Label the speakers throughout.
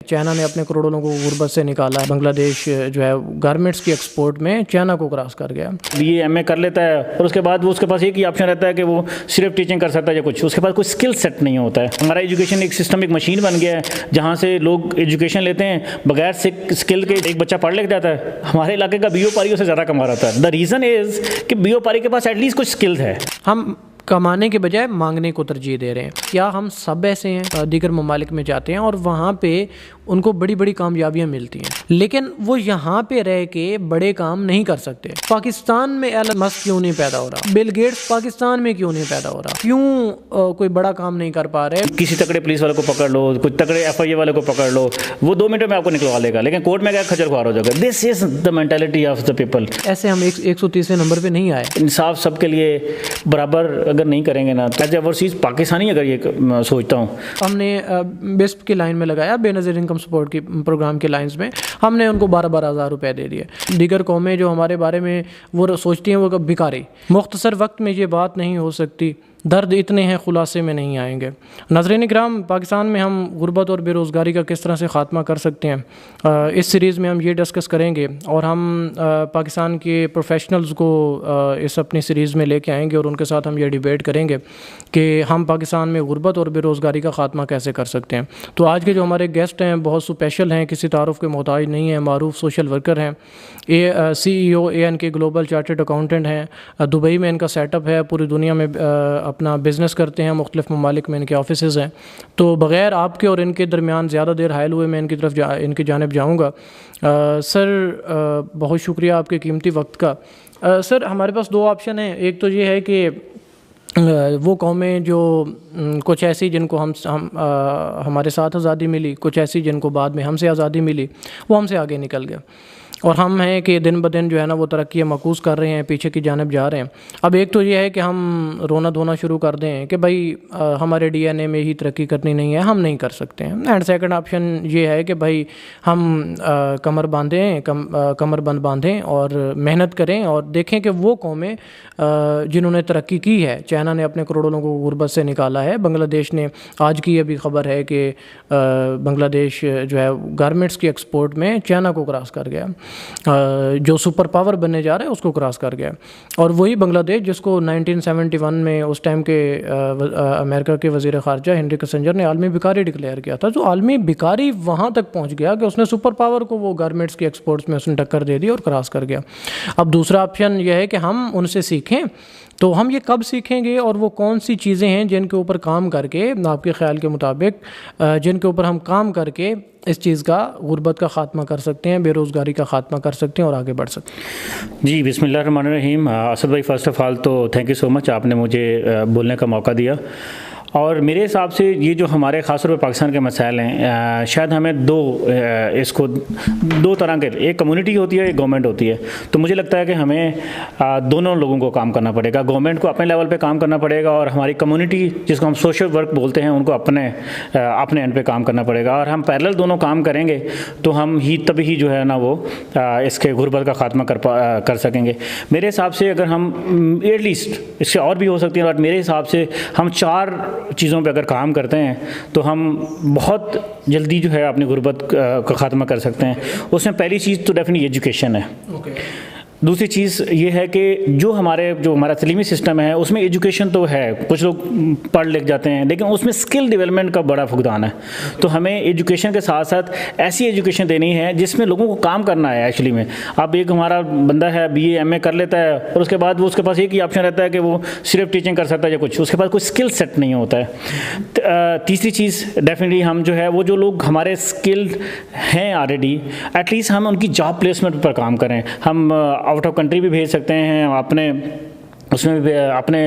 Speaker 1: China ने अपने करोड़ों लोगों को गुर्बत से निकाला है। बांग्लादेश जो है गारमेंट्स की एक्सपोर्ट में चाइना को क्रॉस कर गया।
Speaker 2: बीए एमए कर लेता है और उसके बाद वो उसके पास एक ही ऑप्शन रहता है कि वो सिर्फ टीचिंग कर सकता है या कुछ, उसके पास कोई स्किल सेट नहीं होता है। हमारा एजुकेशन एक सिस्टम, एक मशीन बन गया है जहाँ से लोग एजुकेशन लेते हैं बगैर स्किल के। एक बच्चा पढ़ लिख जाता है, हमारे इलाके का बीओ पारी उससे ज़्यादा कमा रहा था। द रीज़न इज़ कि बीओ पारी के पास एटलीस्ट कुछ स्किल्स है।
Speaker 1: हम कमाने के बजाय मांगने को तरजीह दे रहे हैं। क्या हम सब ऐसे हैं? दीगर ममालिक में जाते हैं और वहाँ पे उनको बड़ी बड़ी कामयाबियाँ मिलती हैं, लेकिन वो यहाँ पे रह के बड़े काम नहीं कर सकते। पाकिस्तान में एलन मस्क क्यों नहीं पैदा हो रहा? बिल गेट्स पाकिस्तान में क्यों नहीं पैदा हो रहा? क्यों कोई बड़ा काम नहीं कर पा रहे?
Speaker 2: किसी तगड़े पुलिस वाले को पकड़ लो, कुछ तगड़े एफआईए वाले को पकड़ लो, वो 2 मिनट में आपको निकलवा लेगा, लेकिन कोर्ट में क्या खजर खुआर हो जाएगा। This is the mentality of the people.
Speaker 1: ऐसे हम 130वें नंबर पे नहीं आए।
Speaker 2: इंसाफ सबके लिए बराबर अगर नहीं करेंगे ना, एज ए ओवरसीज पाकिस्तानी अगर ये सोचता हूँ।
Speaker 1: हमने बेस्प की लाइन में लगाया, बेनज़ीर इनकम सपोर्ट की प्रोग्राम के लाइंस में हमने उनको 12-12 हज़ार रुपये दे दिए। दीगर कौमें जो हमारे बारे में वो सोचती हैं वो भिखारी। मुख्तसर वक्त में ये बात नहीं हो सकती, दर्द इतने हैं खुलासे में नहीं आएंगे। नाज़रीन इकराम, पाकिस्तान में हम गुर्बत और बेरोज़गारी का किस तरह से ख़ात्मा कर सकते हैं, इस सीरीज़ में हम ये डिस्कस करेंगे और हम पाकिस्तान के प्रोफेशनल्स को इस अपनी सीरीज़ में लेके आएंगे और उनके साथ हम ये डिबेट करेंगे कि हम पाकिस्तान में गुर्बत और बेरोज़गारी का ख़ात्मा कैसे कर सकते हैं। तो आज के जो हमारे गेस्ट हैं बहुत स्पेशल हैं, किसी तारुफ़ के मोहताज नहीं हैं, मारूफ सोशल वर्कर हैं, CEO ANK global chartered accountant हैं। दुबई में इनका सेटअप है, पूरी दुनिया में अपना बिज़नेस करते हैं, मुख्तलिफ़ ममालिक में इनके ऑफिसेज़ हैं। तो बग़ैर आपके और इनके दरमियान ज़्यादा देर हायल हुए मैं इनकी जानिब जाऊँगा। सर बहुत शुक्रिया आपके कीमती वक्त का। सर हमारे पास 2 ऑप्शन हैं। एक तो ये है कि वो कौमें जो कुछ ऐसी जिनको हमारे साथ आज़ादी मिली, कुछ ऐसी जिनको बाद में हमसे आज़ादी मिली, वो हमसे आगे निकल गए और हम हैं कि दिन ब दिन जो है ना वो तरक्की मकूस कर रहे हैं, पीछे की जानिब जा रहे हैं। अब एक तो ये है कि हम रोना धोना शुरू कर दें कि भाई हमारे DNA में ही तरक्की करनी नहीं है, हम नहीं कर सकते हैं। एंड सेकंड ऑप्शन ये है कि भाई हम कमर बंद बांधें और मेहनत करें और देखें कि वो कौमें जिन्होंने तरक्की की है, चाइना ने अपने करोड़ों लोगों को गुर्बत से निकाला है, बांग्लादेश ने, आज की अभी खबर है कि बांग्लादेश जो है गारमेंट्स की एक्सपोर्ट में चाइना को क्रॉस कर गया, जो सुपर पावर बनने जा रहा है उसको क्रॉस कर गया। और वही बांग्लादेश जिसको 1971 में उस टाइम के अमेरिका के वज़ीर ख़ारजा हेनरी किसिंजर ने आलमी भिखारी डिक्लेयर किया था। तो आलमी भिखारी वहाँ तक पहुँच गया कि उसने सुपर पावर को वो गारमेंट्स की एक्सपोर्ट्स में उसने टक्कर दे दी और क्रॉस कर गया। अब दूसरा ऑप्शन यह है कि हम उनसे सीखें। तो हम ये कब सीखेंगे और वो कौन सी चीज़ें हैं जिनके ऊपर काम करके, आपके ख़्याल के मुताबिक जिनके ऊपर हम काम करके इस चीज़ का, गुर्बत का ख़ात्मा कर सकते हैं, बेरोज़गारी का ख़ात्मा कर सकते हैं और आगे बढ़ सकते हैं?
Speaker 2: जी, बिस्मिल्लाहिर्रहमानिर्रहीम। असद भाई, फ़र्स्ट ऑफ़ ऑल तो थैंक यू सो मच, आपने मुझे बोलने का मौका दिया। और मेरे हिसाब से ये जो हमारे ख़ास तौर पर पाकिस्तान के मसाइल हैं, शायद हमें इसको दो तरह के, एक कम्युनिटी होती है, एक गवर्नमेंट होती है। तो मुझे लगता है कि हमें दोनों लोगों को काम करना पड़ेगा। गवर्नमेंट को अपने लेवल पे काम करना पड़ेगा और हमारी कम्युनिटी जिसको हम सोशल वर्क बोलते हैं उनको अपने एंड पे काम करना पड़ेगा। और हम पैरेलल दोनों काम करेंगे तो हम ही तभी जो है ना वो इसके गुर्बत का ख़ात्मा कर सकेंगे। मेरे हिसाब से अगर हम एटलीस्ट, इससे और भी हो सकती है, बट मेरे हिसाब से हम 4 चीज़ों पे अगर काम करते हैं तो हम बहुत जल्दी जो है अपनी गुर्बत का ख़ात्मा कर सकते हैं। उसमें पहली चीज़ तो डेफिनेटली एजुकेशन है। दूसरी चीज़ ये है कि जो हमारा तलीमी सिस्टम है उसमें एजुकेशन तो है, कुछ लोग पढ़ लिख जाते हैं, लेकिन उसमें स्किल डेवलपमेंट का बड़ा फुकदान है। तो हमें एजुकेशन के साथ साथ ऐसी एजुकेशन देनी है जिसमें लोगों को काम करना है एक्चुअली में। अब एक हमारा बंदा है BA MA कर लेता है और उसके बाद उसके पास एक ही ऑप्शन रहता है कि वो सिर्फ टीचिंग कर सकता है या कुछ, उसके पास कोई स्किल सेट नहीं होता है। तीसरी चीज़ डेफिनेटली हम जो है वो जो लोग हमारे स्किल्ड हैं ऑलरेडी, एटलीस्ट हम उनकी जॉब प्लेसमेंट पर काम करें। हम आउट ऑफ कंट्री भी भेज सकते हैं, उसमें भी अपने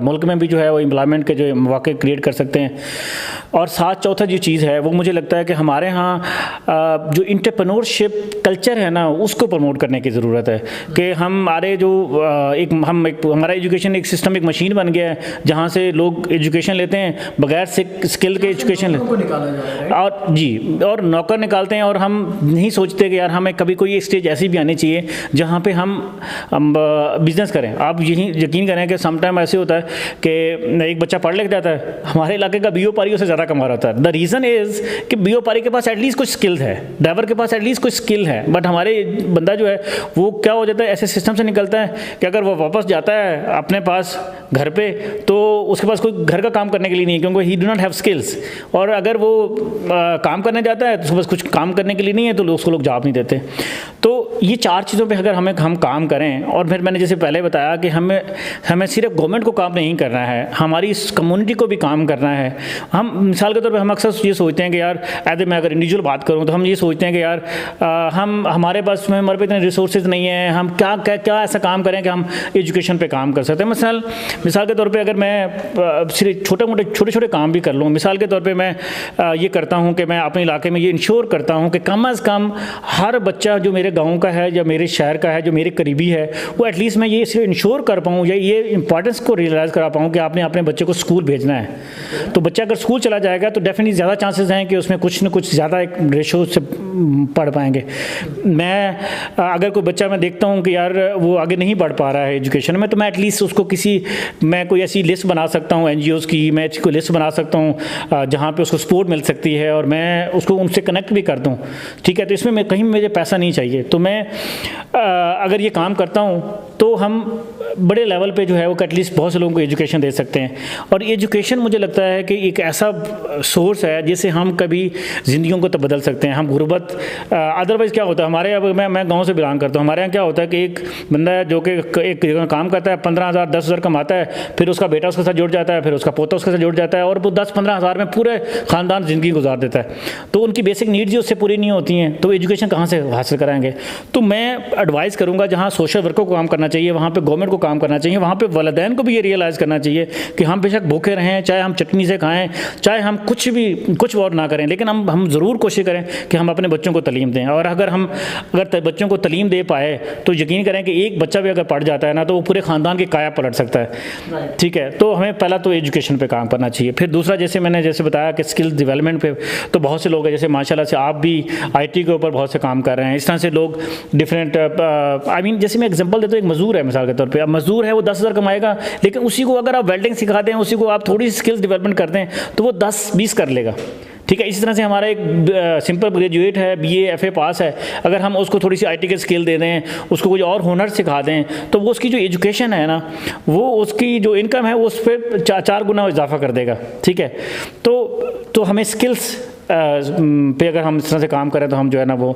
Speaker 2: मुल्क में भी जो है वो एम्प्लॉयमेंट के जो मौके क्रिएट कर सकते हैं। और साथ चौथा जो चीज़ है वो मुझे लगता है कि हमारे यहाँ जो एंटरप्रेन्योरशिप कल्चर है ना उसको प्रमोट करने की ज़रूरत है कि हमारे जो हमारा एजुकेशन एक सिस्टम, एक मशीन बन गया है जहाँ से लोग एजुकेशन लेते हैं बगैर स्किल के एजुकेशन लेते हैं और नौकर निकालते हैं। और हम नहीं सोचते कि यार हमें कभी कोई एक स्टेज ऐसी भी आनी चाहिए जहाँ पर हम बिज़नेस करें। आप यहीं यकीन करें कि समटाइम ऐसे होता है कि एक बच्चा पढ़ लिख जाता है, हमारे इलाके का बीओ पारी उससे ज़्यादा कमा रहा होता है। द रीज़न इज़ कि बीओ पारी के पास एटलीस्ट कुछ स्किल है, ड्राइवर के पास एटलीस्ट कुछ स्किल है, बट हमारे बंदा जो है वो क्या हो जाता है, ऐसे सिस्टम से निकलता है कि अगर वो वापस जाता है अपने पास घर पे तो उसके पास कोई घर का काम करने के लिए नहीं है, क्योंकि ही डू नॉट हैव स्किल्स। और अगर वो काम करने जाता है तो उसके पास कुछ काम करने के लिए नहीं है, तो उसको लोग जॉब नहीं देते। तो ये 4 चीज़ों पे अगर हम काम करें, और फिर मैंने जैसे पहले बताया कि हमें सिर्फ गवर्नमेंट को काम नहीं करना है, हमारी इस कम्युनिटी को भी काम करना है। हम मिसाल के तौर पे हम अक्सर ये सोचते हैं कि यार मैं अगर इंडिविजुअल बात करूँ तो हम ये सोचते हैं कि यार हमारे पास हमारे पे इतने रिसोर्सेज नहीं है, हम क्या ऐसा काम करें कि हम एजुकेशन पे काम कर सकते हैं। मिसाल के तौर पे अगर मैं सिर्फ छोटे छोटे काम भी कर लूँ, मिसाल के तौर पे मैं ये करता हूँ कि मैं अपने इलाके में ये इंश्योर करता हूँ कि कम अज़ कम हर बच्चा जो मेरे गाँव का है या मेरे शहर का है, जो मेरे करीबी है, वो एटलीस्ट मैं ये सिर्फ इंश्योर कर पाऊँ या ये इंपॉर्टेंस को रियलाइज़ करा पाऊँ कि आपने अपने बच्चे को स्कूल भेजना है। तो बच्चा अगर स्कूल चला जाएगा तो डेफिनेटली ज़्यादा चांसेस हैं कि उसमें कुछ न कुछ ज़्यादा एक रेशो से पढ़ पाएंगे। मैं अगर कोई बच्चा मैं देखता हूँ कि यार वो आगे नहीं बढ़ पा रहा है एजुकेशन में, तो मैं एटलीस्ट उसको मैं कोई ऐसी लिस्ट बना सकता हूँ NGOs की, मैं कोई लिस्ट बना सकता हूँ जहाँ पे उसको सपोर्ट मिल सकती है और मैं उसको उनसे कनेक्ट भी कर दूँ। ठीक है, तो इसमें कहीं मुझे पैसा नहीं चाहिए। तो मैं अगर ये काम करता हूँ तो हम बड़े लेवल पे जो है वो एटलीस्ट बहुत से लोगों को एजुकेशन दे सकते हैं। और एजुकेशन मुझे लगता है कि एक ऐसा सोर्स है जिससे हम कभी ज़िंदगियों को तो बदल सकते हैं। हम गुर्बत अदरवाइज़ क्या होता है हमारे, अब मैं गांव से बिलोंग करता हूँ, हमारे यहाँ क्या होता है कि एक बंदा है जो कि एक जगह काम करता है, 15,000 10,000 कमाता है, फिर उसका बेटा उसके साथ जुड़ जाता है, फिर उसका पोता उसके साथ जुड़ जाता है, और वो 10-15 हज़ार में पूरे ख़ानदान ज़िंदगी गुजार देता है। तो उनकी बेसिक नीड्स ही उससे पूरी नहीं होती हैं, तो एजुकेशन कहाँ से हासिल कराएंगे। तो मैं एडवाइस करूँगा जहाँ सोशल वर्क को काम करना चाहिए वहाँ पे गवर्नमेंट को काम करना चाहिए, वहाँ पे वालिदैन को भी ये रियलाइज़ करना चाहिए कि हम बेशक भूखे रहें, चाहे हम चटनी से खाएं, चाहे हम कुछ और ना करें, लेकिन हम ज़रूर कोशिश करें कि हम अपने बच्चों को तालीम दें। और अगर बच्चों को तालीम दे पाए तो यकीन करें कि एक बच्चा भी अगर पढ़ जाता है ना तो वो पूरे ख़ानदान की काया पलट सकता है। ठीक है, तो हमें पहला तो एजुकेशन पे काम करना चाहिए। फिर दूसरा, जैसे बताया कि स्किल डेवलपमेंट पे तो बहुत से लोग हैं, जैसे माशाल्लाह से आप भी IT के ऊपर बहुत से काम कर रहे हैं। इस तरह से लोग डिफरेंट जैसे मैं एग्जांपल देता हूँ, एक मजदूर है मिसाल के तौर पे, अब मजदूर है वो 10,000 कमाएगा, लेकिन उसी को अगर आप वेल्डिंग सिखाते हैं, उसी को आप थोड़ी सी स्किल्स डेवलपमेंट करते हैं तो वो 10-20 कर लेगा। ठीक है, इसी तरह से हमारा एक सिंपल ग्रेजुएट है, BA FA पास है, अगर हम उसको थोड़ी सी IT के स्किल दे दें, उसको कुछ और हुनर सिखा दें, तो वो उसकी जो एजुकेशन है ना, वो उसकी जो इनकम है वो उस पर 4 गुना इजाफा कर देगा। ठीक है, तो हमें स्किल्स पे अगर हम इस तरह से काम करें तो हम जो है ना वो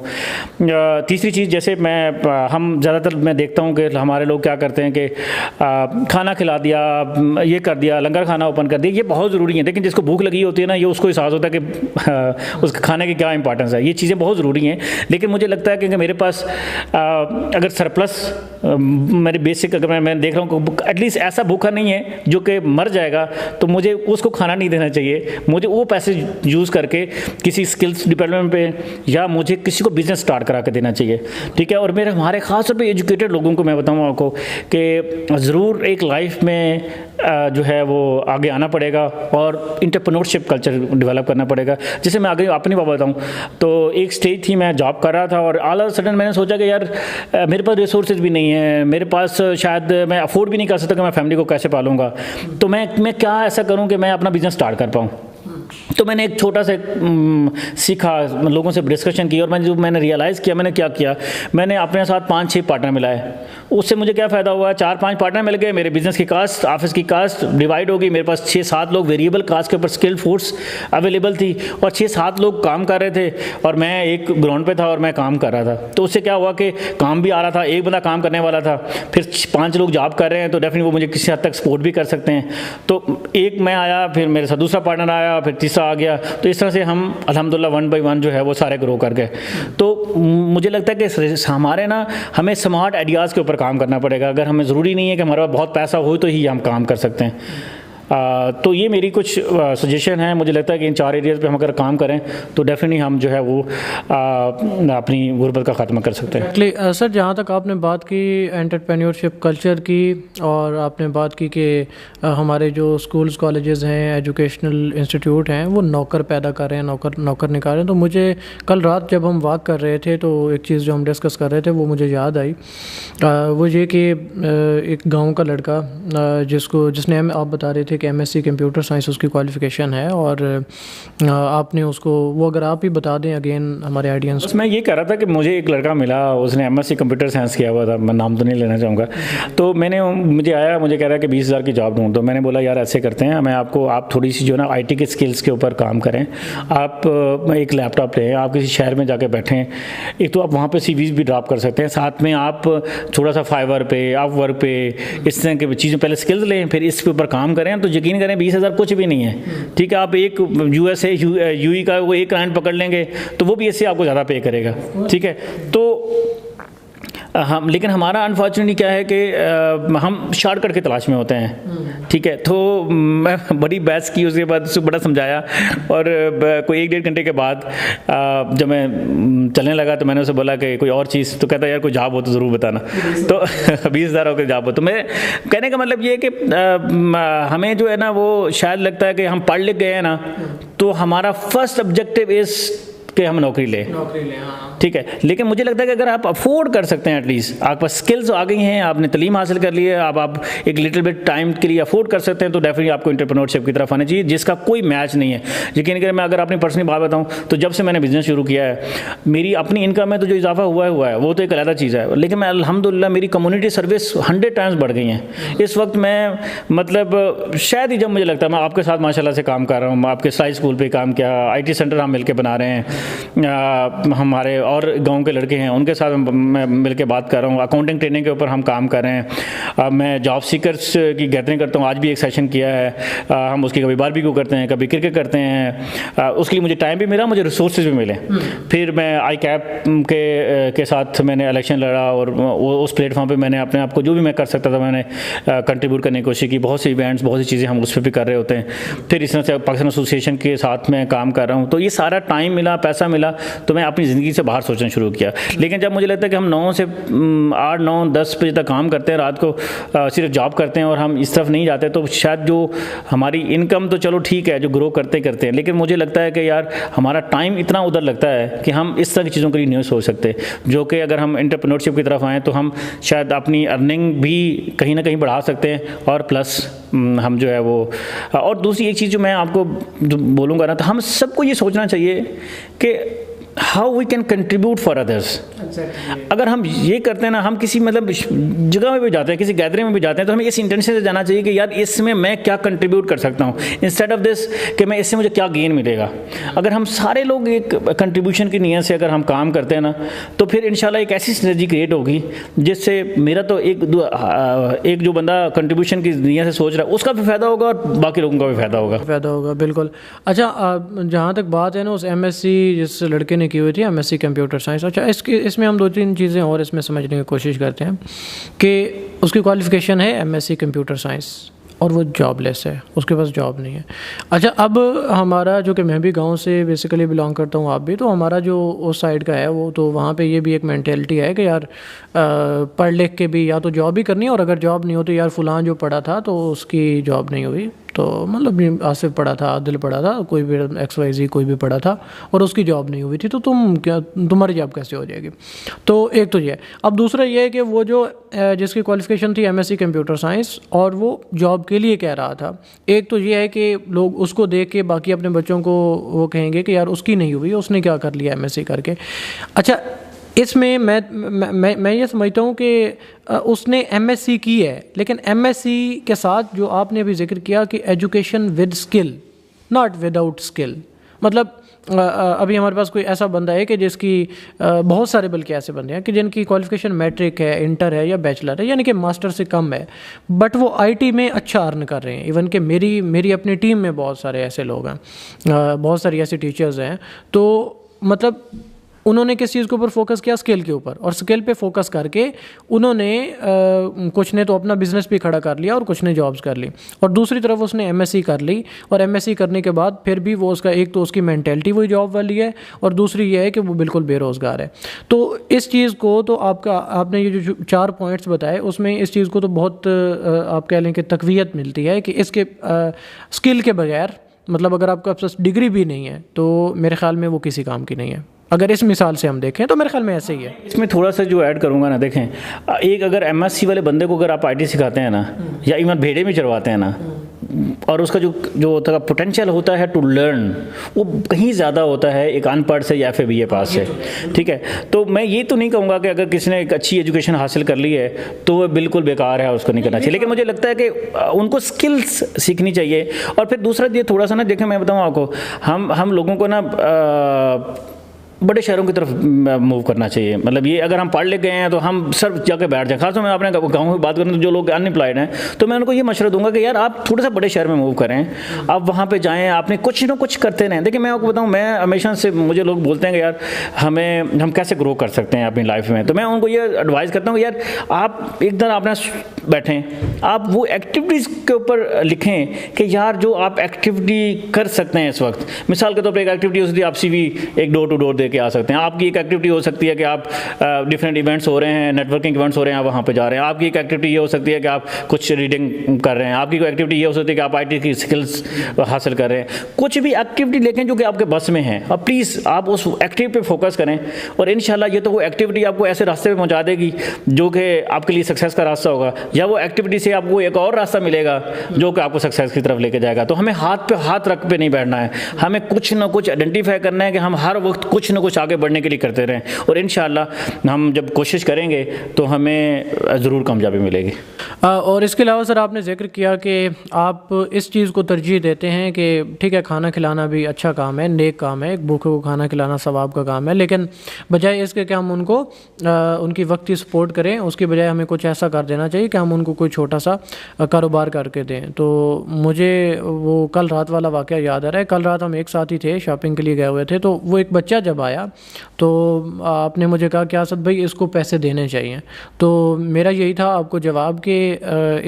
Speaker 2: तीसरी चीज़, जैसे हम ज़्यादातर मैं देखता हूँ कि हमारे लोग क्या करते हैं कि खाना खिला दिया, ये कर दिया, लंगर खाना ओपन कर दिया, ये बहुत ज़रूरी है, लेकिन जिसको भूख लगी होती है ना, ये उसको एहसास होता है कि उसके खाने की क्या इंपॉर्टेंस है। ये चीज़ें बहुत ज़रूरी हैं, लेकिन मुझे लगता है कि मेरे पास अगर सरप्लस मेरे बेसिक अगर मैं देख रहा हूँ एटलीस्ट ऐसा भूखा नहीं है जो कि मर जाएगा, तो मुझे उसको खाना नहीं देना चाहिए, मुझे वो पैसे यूज़ करके किसी स्किल्स डेवलपमेंट पे या मुझे किसी को बिजनेस स्टार्ट करा के देना चाहिए। ठीक है, और हमारे ख़ास तौर पे एजुकेटेड लोगों को मैं बताऊँ आपको कि ज़रूर एक लाइफ में जो है वो आगे आना पड़ेगा और इंटरप्रेन्योरशिप कल्चर डेवलप करना पड़ेगा। जैसे मैं आगे अपनी बात बताऊँ तो एक स्टेज थी, मैं जॉब कर रहा था और ऑल ऑफ सडन मैंने सोचा कि यार मेरे पास रिसोर्सेज भी नहीं है, मेरे पास शायद मैं अफोर्ड भी नहीं कर सकता कि मैं फैमिली को कैसे पालूंगा, तो मैं क्या ऐसा करूँ कि मैं अपना बिजनेस स्टार्ट कर पाऊँ। तो मैंने एक छोटा सा सीखा, लोगों से डिस्कशन की, और मैंने रियलाइज़ किया, मैंने क्या किया, मैंने अपने साथ 5-6 पार्टनर मिलाए। उससे मुझे क्या फ़ायदा हुआ, 4-5 पार्टनर मिल गए, मेरे बिज़नेस की कास्ट, ऑफिस की कास्ट डिवाइड होगी, मेरे पास 6-7 लोग वेरिएबल कास्ट के ऊपर स्किल्ड फोर्स अवेलेबल थी और 6-7 लोग काम कर रहे थे और मैं एक ग्राउंड पे था और मैं काम कर रहा था। तो उससे क्या हुआ कि काम भी आ रहा था, एक बंदा काम करने वाला था, फिर 5 लोग जॉब कर रहे हैं, तो डेफिनेटली वो मुझे किसी हद तक सपोर्ट भी कर सकते हैं। तो एक मैं आया, फिर मेरे साथ दूसरा पार्टनर आया, फिर तीसरा आ गया, तो इस तरह से हम अल्हम्दुलिल्लाह 1 by 1 जो है वो सारे ग्रो कर गए। तो मुझे लगता है कि हमारे ना हमें स्मार्ट आइडियाज़ के ऊपर काम करना पड़ेगा। अगर हमें ज़रूरी नहीं है कि हमारे पास बहुत पैसा हो तो ही हम काम कर सकते हैं। तो ये मेरी कुछ सजेशन है। मुझे लगता है कि इन 4 एरियाज़ पे हम अगर काम करें तो डेफिनेटली हम जो है वो अपनी गुर्बत का ख़त्म कर सकते हैं।
Speaker 1: सर, जहाँ तक आपने बात की एंटरप्रेन्योरशिप कल्चर की, और आपने बात की कि हमारे जो स्कूल्स कॉलेजेस हैं, एजुकेशनल इंस्टीट्यूट हैं, वो नौकर पैदा कर रहे हैं, नौकर निकाल रहे हैं, तो मुझे कल रात जब हम वॉक कर रहे थे तो एक चीज़ जो हम डिस्कस कर रहे थे वो मुझे याद आई। वो ये कि एक गाँव का लड़का जिसने आप बता रहे थे कि MSc कंप्यूटर साइंस उसकी क्वालिफ़िकेशन है, और आपने उसको वो अगर आप ही बता दें अगेन हमारे ऑडियंस।
Speaker 2: बस मैं ये कह रहा था कि मुझे एक लड़का मिला, उसने MSc कंप्यूटर साइंस किया हुआ था, मैं नाम तो नहीं लेना चाहूँगा। तो मुझे कह रहा है कि 20,000 की जॉब दूँ। तो मैंने बोला यार ऐसे करते हैं, आप थोड़ी सी जो ना IT के स्किल्स के ऊपर काम करें। आप एक लैपटॉप लें, आप किसी शहर में जाके बैठें, एक तो आप वहाँ पर CVs भी ड्रॉप कर सकते हैं, साथ में आप थोड़ा सा फाइवर पे, अपवर्क पे, इस तरह की चीज़ें पहले स्किल्स लें, फिर इसके ऊपर काम करें। तो यकीन करें 20,000 कुछ भी नहीं है। ठीक है, आप एक USA UAE का वो एक क्लाइंट पकड़ लेंगे तो वो भी इससे आपको ज़्यादा पे करेगा। ठीक है, तो हम लेकिन हमारा अनफॉर्चुनेटली क्या है कि हम शॉर्टकट की तलाश में होते हैं। ठीक है, तो मैं बड़ी बहस की, उसके बाद उसको बड़ा समझाया, और कोई 1-1.5 घंटे के बाद जब मैं चलने लगा तो मैंने उसे बोला कि कोई और चीज़, तो कहता यार कोई जॉब हो तो ज़रूर बताना। तो 20,000 होकर जॉब हो। तो मैं कहने का मतलब ये है कि हमें जो है ना वो शायद लगता है कि हम पढ़ लिख गए हैं ना, तो हमारा फर्स्ट ऑब्जेक्टिव इज़ कि हम नौकरी लें। हाँ। ठीक है, लेकिन मुझे लगता है कि अगर आप अफोर्ड कर सकते हैं, एटलीस्ट आपके पास स्किल्स आ गई हैं, आपने तालीम हासिल कर ली है, आप एक लिटिल बिट टाइम के लिए अफोर्ड कर सकते हैं, तो डेफिनेटली आपको एंटरप्रेन्योरशिप की तरफ आना चाहिए, जिसका कोई मैच नहीं है। यकीन करें, मैं अगर अपनी पर्सनली बात बताऊं तो जब से मैंने बिजनेस शुरू किया है, मेरी अपनी इनकम में तो जो इजाफा हुआ है वो तो एक अलग चीज़ है, लेकिन मैं अल्हम्दुलिल्लाह मेरी कम्युनिटी सर्विस 100 टाइम्स बढ़ गई हैं। इस वक्त मैं मतलब शायद ही जब मुझे लगता है, मैं आपके साथ माशाल्लाह से काम कर रहा हूँ, आपके स्लाइस स्कूल पर काम किया, IT सेंटर हम मिलकर बना रहे हैं, हमारे और गांव के लड़के हैं उनके साथ मैं मिलकर बात कर रहा हूँ, अकाउंटिंग ट्रेनिंग के ऊपर हम काम कर रहे हैं। मैं जॉब सीकर्स की गैदरिंग करता हूँ, आज भी एक सेशन किया है। हम उसकी कभी बारबेक्यू करते हैं, कभी क्रिकेट करते हैं। उसके लिए मुझे टाइम भी मिला, मुझे रिसोर्सेज भी मिले। फिर मैं ICAP के साथ मैंने इलेक्शन लड़ा, और उस प्लेटफॉर्म पर मैंने अपने आप को जो भी मैं कर सकता था मैंने कंट्रीब्यूट करने की कोशिश की। बहुत से इवेंट्स, बहुत सी चीज़ें हम उस पर भी कर रहे होते हैं। फिर इस तरह से पाकिस्तान एसोसिएशन के साथ मैं काम कर रहा हूँ। तो ये सारा टाइम मिला, पैसा मिला, तो मैं अपनी ज़िंदगी से बाहर सोचना शुरू किया। लेकिन जब मुझे लगता है कि हम 9 से 8, 9, 10 बजे तक काम करते हैं, रात को सिर्फ जॉब करते हैं और हम इस तरफ नहीं जाते, तो शायद जो हमारी इनकम तो चलो ठीक है, जो ग्रो करते हैं, लेकिन मुझे लगता है कि यार हमारा टाइम इतना उधर लगता है कि हम इस तरह की चीज़ों के लिए नहीं सोच सकते, जो कि अगर हम एंटरप्रेन्योरशिप की तरफ आएँ तो हम शायद अपनी अर्निंग भी कहीं ना कहीं बढ़ा सकते हैं, और प्लस हम जो है वो। और दूसरी एक चीज़ जो मैं आपको बोलूँगा ना, तो हम सबको ये सोचना चाहिए कि how we can contribute for others. अगर हम ये करते हैं ना, हम किसी मतलब जगह में भी जाते हैं, किसी गैदरिंग में भी जाते हैं, तो हमें इस इंटेंशन से जाना चाहिए कि यार इसमें मैं क्या कंट्रीब्यूट कर सकता हूँ, इंस्टेड ऑफ दिस कि मैं इससे मुझे क्या गेन मिलेगा। अगर हम सारे लोग एक कंट्रीब्यूशन की नीयत से अगर हम काम करते हैं ना, तो फिर इंशाल्लाह एक ऐसी सिनर्जी क्रिएट होगी जिससे मेरा तो एक जो बंदा कंट्रीब्यूशन की नीयत से सोच रहा है उसका भी फ़ायदा होगा और बाकी लोगों का भी फ़ायदा होगा।
Speaker 1: बिल्कुल। अच्छा, जहाँ तक बात है ना उस MSc जिस लड़के ने की हुई थी, MSc कंप्यूटर साइंस। अच्छा, इसमें हम 2-3 चीज़ें और इसमें समझने की कोशिश करते हैं कि उसकी क्वालिफ़िकेशन है MSc कंप्यूटर साइंस और वो जॉबलेस है, उसके पास जॉब नहीं है। अच्छा, अब हमारा जो कि मैं भी गांव से बेसिकली बिलोंग करता हूँ, आप भी, तो हमारा जो उस साइड का है वो, तो वहाँ पे ये भी एक मेंटेलिटी है कि यार पढ़ लिख के भी या तो जॉब ही करनी है, और अगर जॉब नहीं हो तो यार फलां जो पढ़ा था तो उसकी जॉब नहीं हुई, तो मतलब आसिफ पढ़ा था, आदिल पढ़ा था, कोई भी XYZ कोई भी पढ़ा था और उसकी जॉब नहीं हुई थी, तो तुम्हारी जॉब कैसे हो जाएगी। तो एक तो ये है। अब दूसरा ये है कि वो जो जिसकी क्वालिफ़िकेशन थी MSc कंप्यूटर साइंस और वो जॉब के लिए कह रहा था, एक तो ये है कि लोग उसको देख के बाकी अपने बच्चों को वो कहेंगे कि यार उसकी नहीं हुई, उसने क्या कर लिया MSc करके। अच्छा, इसमें मैं ये समझता हूँ कि उसने MSc की है, लेकिन MSc के साथ जो आपने अभी जिक्र किया कि education with skill, not without skill. मतलब अभी हमारे पास कोई ऐसा बंदा है कि जिसकी बहुत सारे बल्कि ऐसे बंदे हैं कि जिनकी क्वालिफ़िकेशन मैट्रिक है, इंटर है या बैचलर है, यानी कि मास्टर से कम है, बट वो IT में अच्छा अर्न कर रहे हैं। इवन कि मेरी अपनी टीम में बहुत सारे ऐसे लोग हैं, बहुत सारी ऐसी टीचर्स हैं। तो मतलब उन्होंने किस चीज़ के ऊपर फोकस किया? स्किल के ऊपर। और स्किल पे फोकस करके उन्होंने कुछ ने तो अपना बिजनेस भी खड़ा कर लिया और कुछ ने जॉब्स कर ली, और दूसरी तरफ उसने एमएससी कर ली, और एमएससी करने के बाद फिर भी वो उसका एक तो उसकी मेंटेलिटी वही जॉब वाली है, और दूसरी ये है कि वो बिल्कुल बेरोज़गार है। तो इस चीज़ को तो आपने ये जो 4 पॉइंट्स बताए उसमें इस चीज़ को तो बहुत आप कह लें कि तक़वियत मिलती है कि इसके स्किल के बगैर, मतलब अगर आपके पास डिग्री भी नहीं है तो मेरे ख़्याल में वो किसी काम की नहीं है। अगर इस मिसाल से हम देखें तो मेरे ख्याल में ऐसे ही है।
Speaker 2: इसमें थोड़ा सा जो ऐड करूँगा ना, देखें, एक अगर एमएससी वाले बंदे को अगर आप आईटी सिखाते हैं ना, या इवन भेड़े में चढ़वाते हैं ना, और उसका जो होता पोटेंशियल होता है टू लर्न, वो कहीं ज़्यादा होता है एक अनपढ़ से या फिर बीए पास से। ठीक है, तो मैं ये तो नहीं कहूँगा कि अगर किसी ने एक अच्छी एजुकेशन हासिल कर ली है तो वो बिल्कुल बेकार है, उसको नहीं करना चाहिए, लेकिन मुझे लगता है कि उनको स्किल्स सीखनी चाहिए। और फिर दूसरा ये थोड़ा सा ना, देखें मैं बताऊँ आपको, हम लोगों को ना बड़े शहरों की तरफ मूव करना चाहिए। मतलब ये अगर हम पढ़ ले गए हैं तो हम सब जाके बैठ जाएं। खासतौर में अपने गाँव में बात करूँ तो जो लोग अनएम्प्लॉयड हैं, तो मैं उनको ये मशवरा दूंगा कि यार आप थोड़ा सा बड़े शहर में मूव करें, आप वहाँ पे जाएं, आपने कुछ ना कुछ करते रहें। देखिए मैं आपको बताऊँ, मैं हमेशा से मुझे लोग बोलते हैं कि यार हम कैसे ग्रो कर सकते हैं अपनी लाइफ में, तो मैं उनको ये एडवाइस करता हूँ कि यार आप एक दिन अपना बैठें, आप वो एक्टिविटीज़ के ऊपर लिखें कि यार जो आप एक्टिविटी कर सकते हैं इस वक्त। मिसाल के तौर पर एक एक्टिविटी हो सकती है आप CV एक डोर टू डोर दे के आ सकते हैं। आपकी एक एक्टिविटी हो सकती है कि आप डिफरेंट इवेंट्स हो रहे हैं, नेटवर्किंग इवेंट्स हो रहे हैं, आप वहाँ पे जा रहे हैं। आपकी एक एक्टिविटी ये हो सकती है कि आप कुछ रीडिंग कर रहे हैं। आपकी कोई एक्टिविटी ये हो सकती है कि आप IT की स्किल्स हासिल कर रहे हैं। कुछ भी एक्टिविटी लेखें जो कि आपके बस में है, और प्लीज़ आप उस एक्टिविटी पे फोकस करें, और इंशाल्लाह ये तो वो एक्टिविटी आपको ऐसे रास्ते पे पहुँचा देगी जो कि आपके लिए सक्सेस का रास्ता होगा, या वो एक्टिविटी से आपको एक और रास्ता मिलेगा जो कि आपको सक्सेस की तरफ लेके जाएगा। तो हमें हाथ पे हाथ रख पे नहीं बैठना है, हमें कुछ ना कुछ आइडेंटिफाई करना है कि हम हर वक्त कुछ ना कुछ आगे बढ़ने के लिए करते रहें, और इंशाल्लाह हम जब कोशिश करेंगे तो हमें ज़रूर कामयाबी मिलेगी।
Speaker 1: और इसके अलावा सर आपने जिक्र किया कि आप इस चीज़ को तरजीह देते हैं कि ठीक है, खाना खिलाना भी अच्छा काम है, नेक काम है, एक भूखे को खाना खिलाना सवाब का काम है, लेकिन बजाय इसके कि हम उनको उनकी वक्ती सपोर्ट करें, उसकी बजाय हमें कुछ ऐसा कर देना चाहिए कि हम उनको कोई छोटा सा कारोबार करके दें। तो मुझे वो कल रात वाला वाक़या याद आ रहा है। कल रात हम एक साथ ही थे, शॉपिंग के लिए गए हुए थे, तो वो एक बच्चा जब आया तो आपने मुझे कहा कि आसद भाई इसको पैसे देने चाहिए। तो मेरा यही था आपको जवाब कि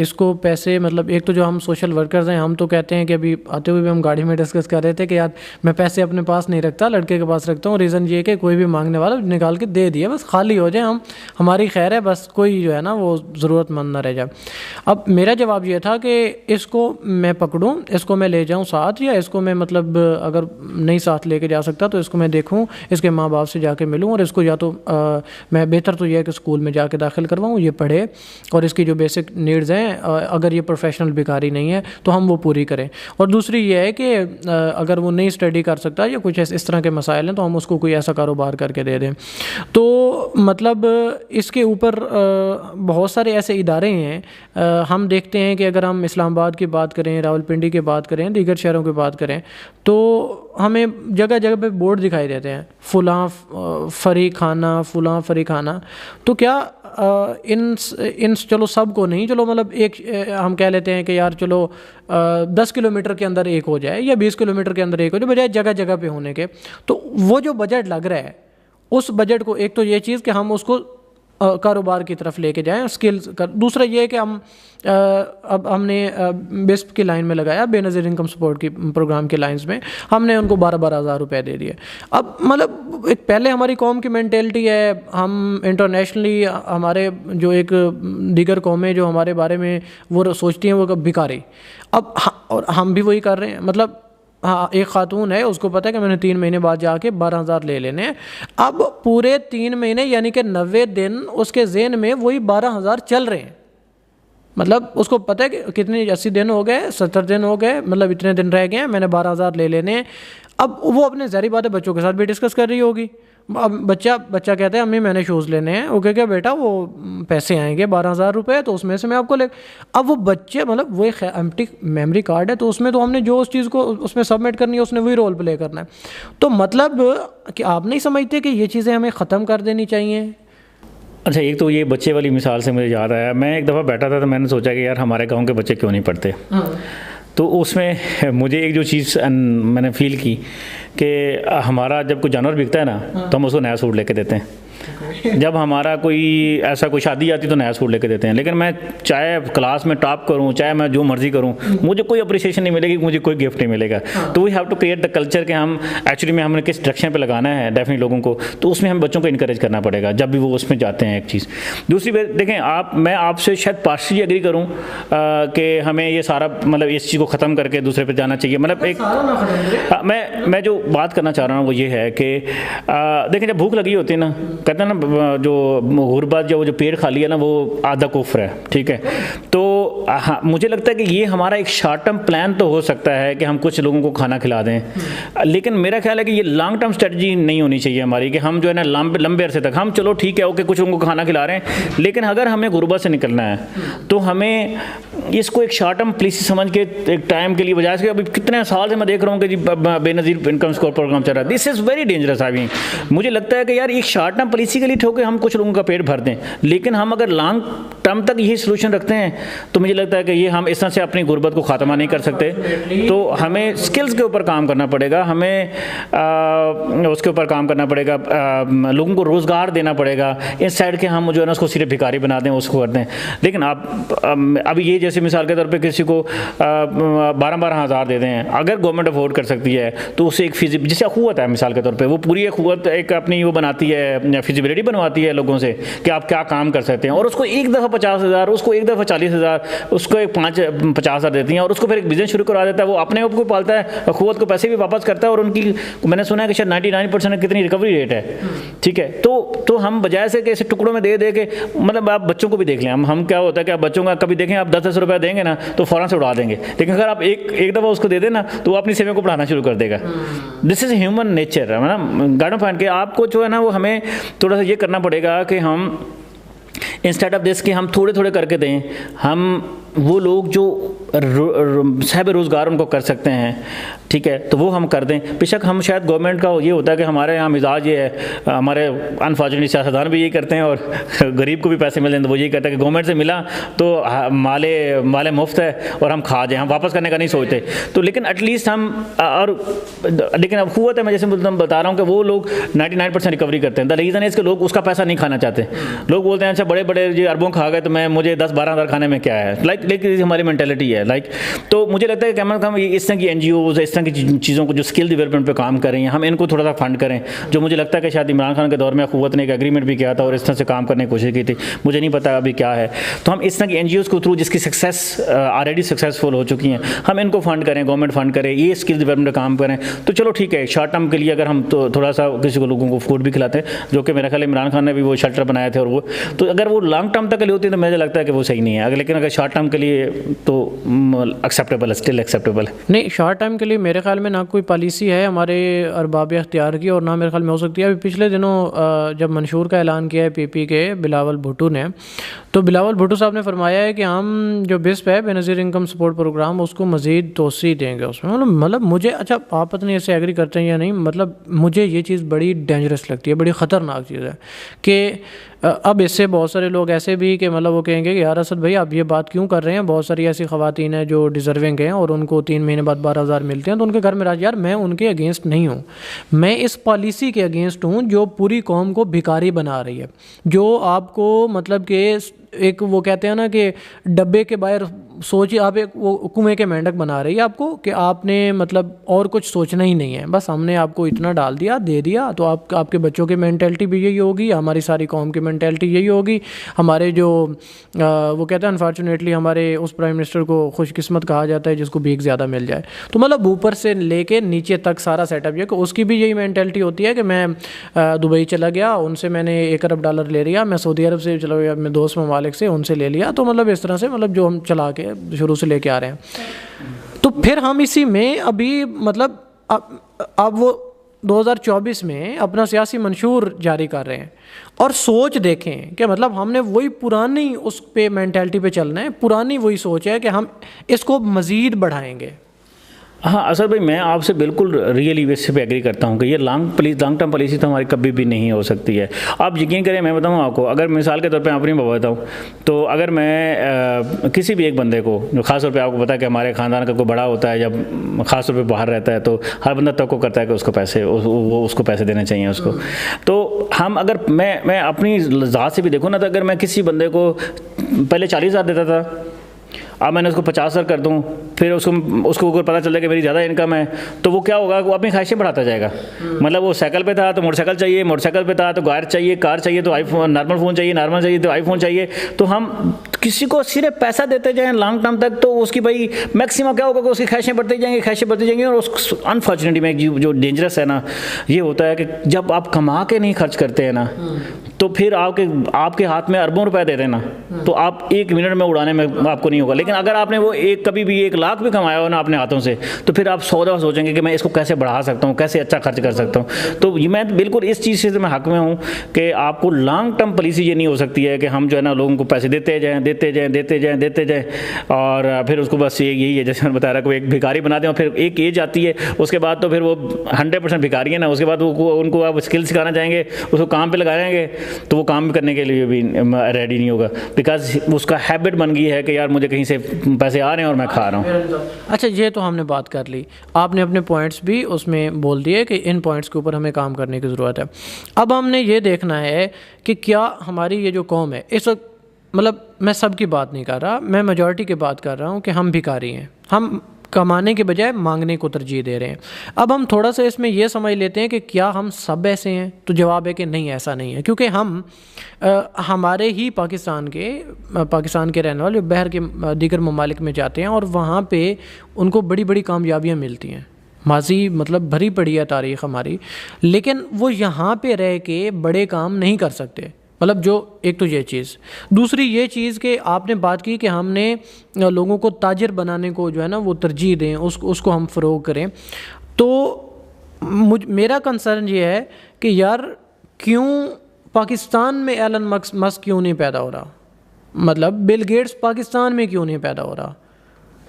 Speaker 1: इसको पैसे, मतलब एक तो जो हम सोशल वर्कर्स हैं हम तो कहते हैं कि अभी आते हुए भी हम गाड़ी में डिस्कस कर रहे थे कि यार मैं पैसे अपने पास नहीं रखता, लड़के के पास रखता हूँ। रीज़न ये कि कोई भी मांगने वाला निकाल के दे दिए, बस खाली हो जाए, हम हमारी खैर है, बस कोई जो है ना वो ज़रूरतमंद ना रह जाए। अब मेरा जवाब ये था कि इसको मैं पकड़ूँ, इसको मैं ले जाऊँ साथ, या इसको मैं मतलब अगर नहीं साथ लेके जा सकता तो इसको मैं देखूँ, इसके माँ बाप से जाके मिलूँ, और इसको या तो मैं बेहतर तो यह है कि स्कूल में जाके दाखिल करवाऊँ, ये पढ़े और इसकी जो बेसिक नीड्स हैं, अगर ये प्रोफेशनल भिखारी नहीं है तो हम वो पूरी करें। और दूसरी ये है कि अगर वो नहीं स्टडी कर सकता या कुछ इस तरह के मसाइल हैं तो हम उसको कोई ऐसा कारोबार करके दे दें। तो मतलब इसके ऊपर बहुत सारे ऐसे इदारे हैं। हम देखते हैं कि अगर हम इस्लामाबाद की बात करें, रावलपिंडी की बात करें, दीगर शहरों की बात करें, तो हमें जगह जगह पे बोर्ड दिखाई देते हैं, फ़लाँ फ़री खाना, फ़लाँ फ़री खाना। तो क्या इन चलो सब को नहीं, चलो मतलब एक हम कह लेते हैं कि यार चलो 10 किलोमीटर के अंदर एक हो जाए या 20 किलोमीटर के अंदर एक हो जाए, बजाय जगह जगह पे होने के। तो वो जो बजट लग रहा है, उस बजट को एक तो ये चीज़ कि हम उसको कारोबार की तरफ लेके जाएं, स्किल्स कर। दूसरा ये है कि हम अब हमने बेस्प की लाइन में लगाया, बेनज़ीर इनकम सपोर्ट की प्रोग्राम के लाइंस में हमने उनको 12-12 हज़ार रुपये दे दिए। अब मतलब एक पहले हमारी कौम की मेंटेलिटी है, हम इंटरनेशनली हमारे जो एक दीगर कौमें जो हमारे बारे में वो सोचती हैं वो भिखारी, अब और हम भी वही कर रहे हैं। मतलब हाँ, एक खातून है, उसको पता है कि मैंने 3 महीने बाद जाके 12,000 ले लेने हैं। अब पूरे 3 महीने यानी कि 90 दिन उसके ज़हन में वही 12,000 चल रहे हैं। मतलब उसको पता है कि कितने 80 दिन हो गए, 70 दिन हो गए, मतलब इतने दिन रह गए हैं, मैंने 12,000 ले लेने हैं। अब वो अपने ज़ाहिर बात है बच्चों के साथ भी डिस्कस कर रही होगी। अब बच्चा कहता है अम्मी मैंने शूज़ लेने हैं। ओके क्या बेटा, वो पैसे आएंगे 12,000 रुपये, तो उसमें से मैं आपको ले। अब वो बच्चे मतलब वो एक एम्प्टी मेमोरी कार्ड है, तो उसमें तो हमने जो उस चीज़ को उसमें सबमिट करनी है उसने वही रोल प्ले करना है। तो मतलब कि आप नहीं समझते कि ये चीज़ें हमें ख़त्म कर देनी चाहिए?
Speaker 2: अच्छा, एक तो ये बच्चे वाली मिसाल से मुझे याद आया, मैं एक दफ़ा बैठा था तो मैंने सोचा कि यार हमारे गाँव के बच्चे क्यों नहीं पढ़ते। तो उसमें मुझे एक जो चीज़ मैंने फ़ील की कि हमारा जब कोई जानवर बिकता है ना तो हम उसको नया सूट लेके देते हैं, जब हमारा कोई ऐसा कोई शादी आती तो नया सूट लेके देते हैं। लेकिन मैं चाहे क्लास में टॉप करूं, चाहे मैं जो मर्जी करूं, मुझे कोई अप्रिसिएशन नहीं मिलेगी, मुझे कोई गिफ्ट नहीं मिलेगा। तो we have to create the culture कि हम एक्चुअली में हमने किस डायरेक्शन पे लगाना है डेफिनेटली लोगों को, तो उसमें हम बच्चों को इनकरेज करना पड़ेगा जब भी वो उसमें जाते हैं। एक चीज़ दूसरी बात देखें, मैं आपसे शायद पार्शली एग्री करूँ कि हमें ये सारा मतलब इस चीज़ को ख़त्म करके दूसरे पे जाना चाहिए। मतलब एक मैं जो बात करना चाह रहा हूँ वो ये है कि देखें, जब भूख लगी होती है ना, कहते हैं ना जो गुर्बत जो पेट खाली है ना वो आधा कुफ्र है, ठीक है। तो हाँ, मुझे लगता है कि ये हमारा एक शॉर्ट टर्म प्लान तो हो सकता है कि हम कुछ लोगों को खाना खिला दें, लेकिन मेरा ख्याल है कि ये लॉन्ग टर्म स्ट्रेटजी नहीं होनी चाहिए हमारी, कि हम जो है ना लंबे अरसे तक हम चलो ठीक है ओके कुछ लोगों को खाना खिला रहे हैं, लेकिन अगर हमें गुर्बत से निकलना है तो हमें इसको एक शॉर्ट टर्म पॉलिसी समझ के एक टाइम के लिए, बजाय से अभी कितने साल से मैं देख रहा हूँ कि जी बेनज़ीर इनकम स्कोर प्रोग्राम चल रहा है, this is very dangerous. I mean मुझे लगता है कि यार एक शॉर्ट टर्म पॉलिसी के लिए ठोके हम कुछ लोगों का पेट भर दें, लेकिन हम अगर लॉन्ग टर्म तक यही सोल्यूशन रखते हैं तो मुझे लगता है कि ये हम इस तरह से अपनी गुर्बत को ख़त्म नहीं कर सकते। तो हमें स्किल्स के ऊपर काम करना पड़ेगा, हमें उसके ऊपर काम करना पड़ेगा, लोगों को रोज़गार देना पड़ेगा, इस साइड के हम जो है ना उसको सिर्फ भिखारी बना दें, उसको कर दें। लेकिन आप अभी ये जैसे मिसाल के तौर पे किसी को 12-12 हज़ार दे दें, अगर गवर्नमेंट अफोर्ड कर सकती है तो उसे एक जैसे अखुवत है मिसाल के तौर पे, वो पूरी अखुवत एक अपनी वो बनाती है, फिजिबिलिटी बनवाती है लोगों से कि आप क्या काम कर सकते हैं, और उसको एक दफ़ा 50,000, उसको एक दफ़ा 40,000, उसको एक 50,000 देती हैं और उसको फिर एक बिजनेस शुरू करवा देता है, वो अपने आप को पालता है, अखुवत को पैसे भी वापस करता है, और उनकी मैंने सुना है कि शायद 99% कितनी रिकवरी रेट है, ठीक है। तो हम बजाय से कि ऐसे टुकड़ों में दे के, मतलब आप बच्चों को भी देख लें, हम क्या होता है कि आप बच्चों का कभी देखें, आप 10-10 रुपये देंगे ना तो फ़ौरन से उड़ा देंगे, लेकिन अगर आप एक दफ़ा उसको दे देना तो वो अपनी सेविंग को बढ़ाना शुरू कर देगा। दिस इज़ ह्यूमन नेचर, है ना। गार्डन पॉइंट के आपको जो है ना वो हमें थोड़ा सा ये करना पड़ेगा कि हम इंस्टेड ऑफ दिस कि हम थोड़े थोड़े करके दें, हम वो लोग जो साहब रोज़गार उनको कर सकते हैं, ठीक है, तो वो हम कर दें। बेशक हम शायद गवर्नमेंट का ये होता है कि हमारे यहाँ मिजाज ये है, हमारे अनफॉर्चुनेटली सियासतदान भी यही करते हैं और गरीब को भी पैसे मिल जाते हैं, तो वो यही कहता है कि गवर्नमेंट से मिला तो माले मुफ्त है और हम खा जाएँ, हम वापस करने का नहीं सोचते। तो लेकिन एटलीस्ट हम लेकिन अब हुआ है, मैं जैसे बता रहा हूँ कि वो लोग 99% रिकवरी करते हैं। द रीज़न है इसके लोग उसका पैसा नहीं खाना चाहते। लोग बोलते हैं अच्छा बड़े बड़े ये अरबों खा गए तो मुझे 10-12 हज़ार खाने में क्या है, लाइक हमारी मेंटेलिटी है लाइक। तो मुझे लगता है कि हम इस तरह की NGOs, इस तरह की चीज़ों को जो स्किल डेवलपमेंट पे काम कर रही हैं, हम इनको थोड़ा सा फंड करें। जो मुझे लगता है कि शायद इमरान खान के दौर में अखुवत ने एक एग्रीमेंट भी किया था और इस तरह से काम करने की कोशिश की थी, मुझे नहीं पता अभी क्या है। तो हम इस तरह की NGOs को थ्रू जिसकी सक्सेस ऑलरेडी सक्सेसफुल हो चुकी हैं, हम इनको फंड करें, गवर्नमेंट फंड करे, ये स्किल डेवलपमेंट काम करें, तो चलो ठीक है। शॉर्ट टर्म के लिए अगर हम तो थोड़ा सा किसी को लोगों को फूड भी खिलाते हैं, जो कि मेरा ख्याल इमरान खान ने भी वो शेल्टर बनाए थे, और वो तो अगर वो लॉन्ग टर्म तक के लिए होती है तो मुझे लगता है कि वो सही नहीं है। लेकिन अगर शॉर्ट टर्म के लिए तो एक्सेप्टेबल है, स्टिल एक्सेप्टेबल है।
Speaker 1: नहीं, शॉर्ट टाइम के लिए मेरे ख्याल में ना कोई पॉलिसी है हमारे अरबाब अख्तियार की, और ना मेरे ख्याल में हो सकती है। अभी पिछले दिनों जब मंशूर का ऐलान किया है PP के बिलावल भुट्टो ने, तो बिलावल भुट्टो साहब ने फरमाया है कि हम जो बिस्प है बेनज़ीर इनकम सपोर्ट प्रोग्राम, उसको मज़ीद तोसी देंगे उसमें। मतलब मुझे, अच्छा आप पता नहीं ऐसे एग्री करते हैं या नहीं, मतलब मुझे ये चीज़ बड़ी डेंजरस लगती है, बड़ी ख़तरनाक चीज़ है कि अब इससे बहुत सारे लोग ऐसे भी कि मतलब वो कहेंगे कि यार असद भाई आप ये बात क्यों कर रहे हैं, बहुत सारी ऐसी ख़वातीन हैं जो डिज़र्विंग हैं और उनको 3 महीने बाद 12,000 मिलते हैं तो उनके घर में राज। यार मैं उनके अगेंस्ट नहीं हूँ, मैं इस पॉलिसी के अगेंस्ट हूँ जो पूरी कौम को भिखारी बना रही है, जो आपको मतलब कि एक वो कहते हैं ना कि डब्बे के बाहर सोचिए आप, एक वो कुएं के मेंढक बना रही है आपको कि आपने मतलब और कुछ सोचना ही नहीं है, बस हमने आपको इतना डाल दिया, दे दिया, तो आपके बच्चों की मेंटेलिटी भी यही होगी, हमारी सारी कौम की मेंटेलिटी यही होगी। हमारे जो वो कहते हैं अनफॉर्चुनेटली हमारे उस प्राइम मिनिस्टर को खुशकिस्मत कहा जाता है जिसको भीख ज़्यादा मिल जाए। तो मतलब ऊपर से लेके नीचे तक सारा सेटअप ये कि उसकी भी यही मेंटेलिटी होती है कि मैं दुबई चला गया, उनसे मैंने $1 अरब ले लिया, मैं सऊदी अरब से चला गया, मैं दोस्त ममालिक से उनसे ले लिया, तो मतलब इस तरह से मतलब जो हम चला के शुरू से लेके आ रहे हैं। तो फिर हम इसी में अभी मतलब अब वो 2024 में अपना सियासी मंशूर जारी कर रहे हैं और सोच देखें कि मतलब हमने वही पुरानी उस पे मेंटालिटी पे चलना है, पुरानी वही सोच है कि हम इसको मज़ीद बढ़ाएंगे।
Speaker 2: हाँ असद भाई, मैं आपसे बिल्कुल रियली इस पे एग्री करता हूँ कि ये लॉन्ग टर्म पॉलिसी तो हमारी कभी भी नहीं हो सकती है। आप यकीन करें, मैं बताऊँ आपको, अगर मिसाल के तौर पे अपनी बताऊँ तो अगर मैं किसी भी एक बंदे को, जो ख़ास तौर पे आपको पता है कि हमारे ख़ानदान का कोई बड़ा होता है या ख़ास तौर पे बाहर रहता है, तो हर बंदा तवक्को करता है कि उसको पैसे देने चाहिए उसको। तो हम अगर मैं अपनी ज़ात से भी देखूँ ना, तो अगर मैं किसी बंदे को पहले 40,000 देता था, अब मैंने उसको 50,000 कर दूँ, फिर उसको अगर पता चल जाए कि मेरी ज़्यादा इनकम है, तो वो क्या होगा, वो अपनी ख्वाहिशें बढ़ाता जाएगा। मतलब वो साइकिल पे था तो मोटरसाइकिल चाहिए, मोटरसाइकिल पे था तो कार चाहिए तो आईफोन, नॉर्मल फ़ोन चाहिए तो आईफोन चाहिए। तो हम किसी को सिर्फ पैसा देते जाएँ लॉन्ग टर्म तक, तो उसकी भाई मैक्सिमम क्या होगा कि उसकी ख्वाहिशें बढ़ती जाएंगी। और उस अनफॉर्चुनेटली में जो डेंजरस है ना, ये होता है कि जब आप कमा के नहीं खर्च करते हैं ना, तो फिर आपके हाथ में अरबों रुपए दे देना, तो आप 1 मिनट में उड़ाने में आपको नहीं होगा। लेकिन अगर आपने वो कभी भी 1 लाख भी कमाया हो ना अपने हाथों से, तो फिर आप 100 दफ़ा सोचेंगे कि मैं इसको कैसे बढ़ा सकता हूँ, कैसे अच्छा खर्च कर सकता हूँ। तो ये मैं बिल्कुल इस चीज़ से मैं हक में हूँ कि आपको लॉन्ग टर्म पॉलिसी ये नहीं हो सकती है कि हम जो है ना लोगों को पैसे देते जाएँ और फिर उसको बस यही है, जैसे मैं बता रहा, कोई एक भिखारी बना दें और फिर एक एज आती है, उसके बाद तो फिर वो 100% भिखारी है ना, उसके बाद उनको आप स्किल सिखाना चाहेंगे, उसको काम पर लगाएंगे, तो वो काम करने के लिए भी रेडी नहीं होगा, बिकॉज उसका हैबिट बन गई है कि यार मुझे कहीं से पैसे आ रहे हैं और मैं खा रहा हूँ।
Speaker 1: अच्छा, ये तो हमने बात कर ली, आपने अपने पॉइंट्स भी उसमें बोल दिए कि इन पॉइंट्स के ऊपर हमें काम करने की ज़रूरत है। अब हमने ये देखना है कि क्या हमारी ये जो कौम है इस वक्त, मतलब मैं सबकी बात नहीं कर रहा, मैं मेजॉरिटी की बात कर रहा हूँ कि हम भिखारी हैं, हम कमाने के बजाय मांगने को तरजीह दे रहे हैं। अब हम थोड़ा सा इसमें यह समझ लेते हैं कि क्या हम सब ऐसे हैं, तो जवाब है कि नहीं, ऐसा नहीं है, क्योंकि हम हमारे ही पाकिस्तान के रहने वाले बहर के दीगर ममालिक में जाते हैं और वहाँ पे उनको बड़ी बड़ी कामयाबियाँ मिलती हैं। माजी मतलब भरी पड़ी है तारीख़ हमारी, लेकिन वो यहाँ पे रह के बड़े काम नहीं कर सकते। मतलब जो एक तो ये चीज़, दूसरी ये चीज़ कि आपने बात की कि हमने लोगों को ताजिर बनाने को जो है ना वो तरजीह दें, उसको हम फ़रोग़ करें। तो मेरा कंसर्न ये है कि यार क्यों पाकिस्तान में एलन मस्क क्यों नहीं पैदा हो रहा, मतलब बिल गेट्स पाकिस्तान में क्यों नहीं पैदा हो रहा,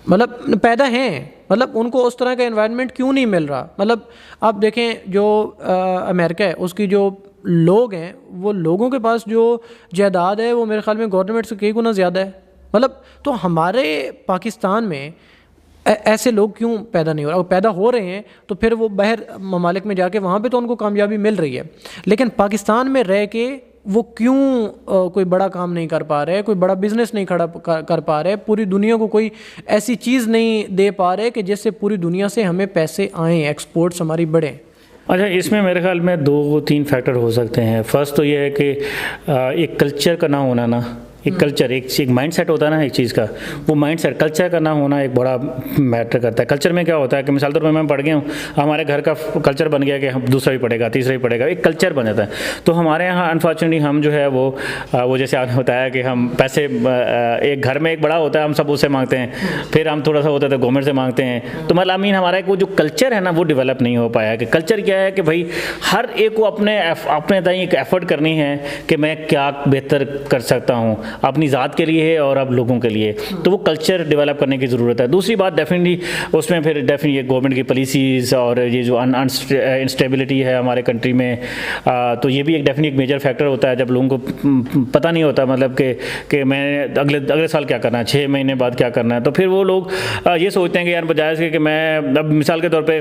Speaker 1: मतलब पैदा हैं, मतलब उनको उस तरह का एनवायरनमेंट क्यों नहीं मिल रहा। मतलब आप देखें जो अमेरिका है उसकी जो लोग हैं, वो लोगों के पास जो जायदाद है वो मेरे ख्याल में गवर्नमेंट से कई गुना ज़्यादा है। मतलब तो हमारे पाकिस्तान में ऐसे लोग क्यों पैदा नहीं हो रहे, और पैदा हो रहे हैं तो फिर वो बाहर ममालिक में जाके वहाँ पे तो उनको कामयाबी मिल रही है, लेकिन पाकिस्तान में रह के वो क्यों कोई बड़ा काम नहीं कर पा रहे, कोई बड़ा बिजनेस नहीं खड़ा कर पा रहे, पूरी दुनिया को कोई ऐसी चीज़ नहीं दे पा रहे कि जिससे पूरी दुनिया से हमें पैसे आएँ, एक्सपोर्ट्स हमारी बढ़ें।
Speaker 2: अच्छा, इसमें मेरे ख्याल में 2-3 फैक्टर हो सकते हैं। फर्स्ट तो ये है कि एक कल्चर का ना होना ना, एक कल्चर, एक माइंड सेट होता है ना एक चीज़ का, वो माइंड सेट कल्चर का ना होना एक बड़ा मैटर करता है। कल्चर में क्या होता है कि मिसाल तौर पर मैं पढ़ गया हूँ, हमारे घर का कल्चर बन गया कि हम दूसरा भी पढ़ेगा, तीसरा भी पढ़ेगा, एक कल्चर बन जाता है। तो हमारे यहाँ अनफॉर्चुनेटली हम जो है वो जैसे आपने बताया कि हम पैसे, एक घर में एक बड़ा होता है, हम सब उससे मांगते हैं, फिर हम थोड़ा सा होता है तो गवर्नमेंट से मांगते हैं। तो मतलब मीन हमारा वो जो कल्चर है ना वो डेवलप नहीं हो पाया। कि कल्चर क्या है कि भाई हर एक को अपने ताई एक एफर्ट करनी है कि मैं क्या बेहतर कर सकता हूँ अपनी ज़ात के लिए और अब लोगों के लिए, तो वो कल्चर डेवलप करने की ज़रूरत है। दूसरी बात डेफिनेटली उसमें फिर डेफिनेटली गवर्नमेंट की पॉलिसीज़ और ये जो इंस्टेबिलिटी है हमारे कंट्री में, तो ये भी एक डेफिनेटली मेजर फैक्टर होता है। जब लोगों को पता नहीं होता मतलब कि मैं अगले साल क्या करना है, 6 महीने बाद क्या करना है, तो फिर वो लोग ये सोचते हैं कि यार बजाय से कि मैं अब मिसाल के तौर पे,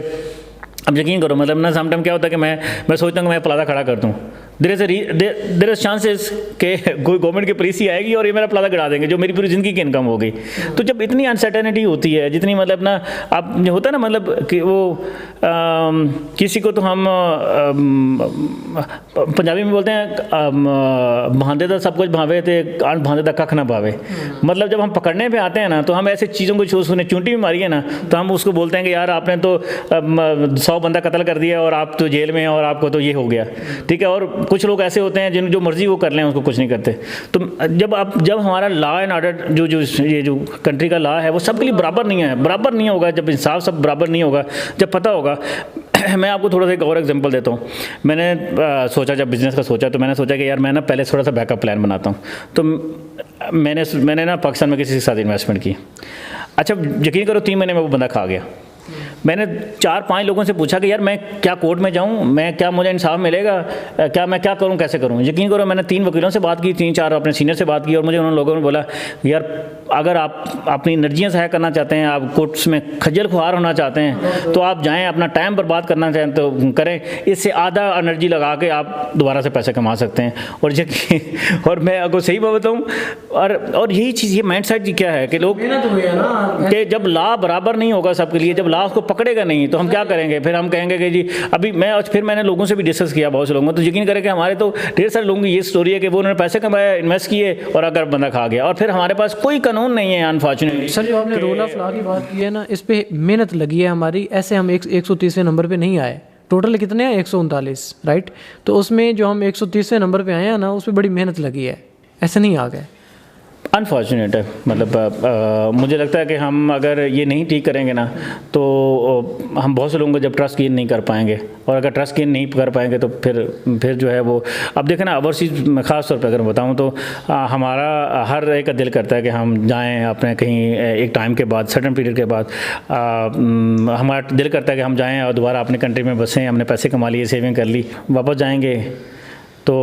Speaker 2: अब यकीन करो मतलब ना समटाइम क्या होता है कि मैं सोचता हूँ कि मैं प्लाजा खड़ा कर दूँ, देयर इज चांसेस कि कोई गवर्नमेंट की पॉलिसी आएगी और ये मेरा प्लाजा गिरा देंगे जो मेरी पूरी ज़िंदगी की इनकम होगी। तो जब इतनी अनसर्टेनिटी होती है, जितनी मतलब ना आप होता है ना मतलब कि वो किसी को तो हम पंजाबी में बोलते हैं भांदे दा सब कुछ भावे थे भांदे दा कख ना भावे। मतलब जब हम पकड़ने पे आते हैं ना तो हम ऐसे चीज़ों को उसने चूंटी भी मारी है ना तो हम उसको बोलते हैं कि यार आपने तो 100 बंदा कत्ल कर दिया और आप तो जेल में हैं और आपको तो ये हो गया, ठीक है। और कुछ लोग ऐसे होते हैं जिन जो मर्जी वो कर लें, उसको कुछ नहीं करते। तो जब हमारा लॉ एंड ऑर्डर ये जो कंट्री का लॉ है वो सबके लिए बराबर नहीं होगा, जब इंसाफ सब बराबर नहीं होगा, जब पता होगा। मैं आपको थोड़ा सा एक और एग्जांपल देता हूँ। मैंने सोचा, जब बिज़नेस का सोचा तो मैंने सोचा कि यार मैं ना पहले थोड़ा सा बैकअप प्लान बनाता हूँ। तो मैंने ना पाकिस्तान में किसी के साथ इन्वेस्टमेंट की। अच्छा, यकीन करो 3 महीने में वो बंदा खा गया। मैंने 4-5 लोगों से पूछा कि यार मैं क्या कोर्ट में जाऊँ, मैं क्या मुझे इंसाफ मिलेगा, क्या मैं क्या करूँ, कैसे करूँ। यकीन करो मैंने 3 वकीलों से बात की, 3-4 अपने सीनियर से बात की, और मुझे उन लोगों ने बोला यार अगर आप अपनी एनर्जियाँ ज़ाया करना चाहते हैं, आप कोर्ट्स में खज्जल खुआर होना चाहते हैं, तो आप जाएँ, अपना टाइम बर्बाद करना चाहें तो करें, इससे आधा एनर्जी लगा के आप दोबारा से पैसे कमा सकते हैं। और मैं आपको सही बात बताऊँ, और यही चीज़, ये माइंड सेट क्या है कि लोग कि जब लॉ बराबर नहीं होगा सबके लिए, जब लॉ उसको पकड़ेगा नहीं, तो हम क्या करेंगे, फिर हम कहेंगे कि जी अभी फिर मैंने लोगों से भी डिस्कस किया, बहुत से लोगों, तो यकीन करें कि हमारे तो ढेर सारे लोगों की ये स्टोरी है कि वो उन्होंने पैसे कमाया, इन्वेस्ट किए, और अगर बंदा खा गया, और फिर हमारे पास कोई कानून नहीं है अनफॉर्चुनेटली।
Speaker 1: सर जो आपने रूल ऑफ लॉ की बात की है ना, इस पर मेहनत लगी है हमारी, ऐसे हम 130वें नंबर पर नहीं आए। टोटल कितने हैं, 139, राइट। तो उसमें जो हम 130वें नंबर पे आए हैं ना, उस पर बड़ी मेहनत लगी है, ऐसे नहीं आ गए।
Speaker 2: अनफॉर्चुनेट है, मतलब मुझे लगता है कि हम अगर ये नहीं ठीक करेंगे ना, तो हम बहुत से लोगों को जब ट्रस्ट गेन नहीं कर पाएंगे, और अगर ट्रस्ट गेन नहीं कर पाएंगे तो फिर जो है वो, अब देखें ना ओवरसीज़ में ख़ास तौर पे अगर बताऊं तो हमारा हर एक का दिल करता है कि हम जाएं अपने कहीं एक टाइम के बाद, सर्टन पीरियड के बाद, हमारा दिल करता है कि हम जाएँ और दोबारा अपने कंट्री में बसें, हमने पैसे कमा लिए, सेविंग कर ली, वापस जाएंगे तो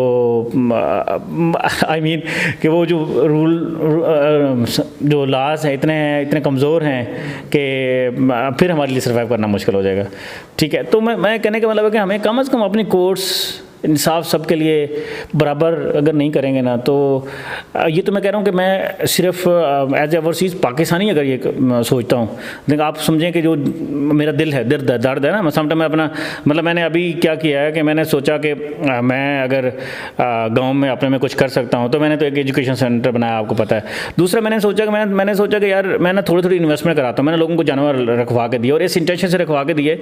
Speaker 2: आई मीन कि वो जो जो लॉज हैं इतने कमज़ोर हैं कि फिर हमारे लिए सर्वाइव करना मुश्किल हो जाएगा। ठीक है, तो मैं कहने का मतलब है कि हमें कम से कम अपनी कोर्ट्स इंसाफ सबके लिए बराबर अगर नहीं करेंगे ना, तो ये तो मैं कह रहा हूँ कि मैं सिर्फ एज ए ओवरसीज़ पाकिस्तानी अगर ये सोचता हूँ, लेकिन आप समझें कि जो मेरा दिल है, दर्द है ना, समटाइम मैं अपना, मतलब मैंने अभी क्या किया है कि मैंने सोचा कि मैं अगर गांव में अपने में कुछ कर सकता हूँ, तो मैंने तो एक एजुकेशन सेंटर बनाया, आपको पता है। दूसरा मैंने सोचा कि मैंने सोचा कि यार मैं ना थोड़ी इन्वेस्टमेंट कराता हूँ, मैंने लोगों को जानवर रखवा के दिए, और इस इंटेंशन से रखवा के दिए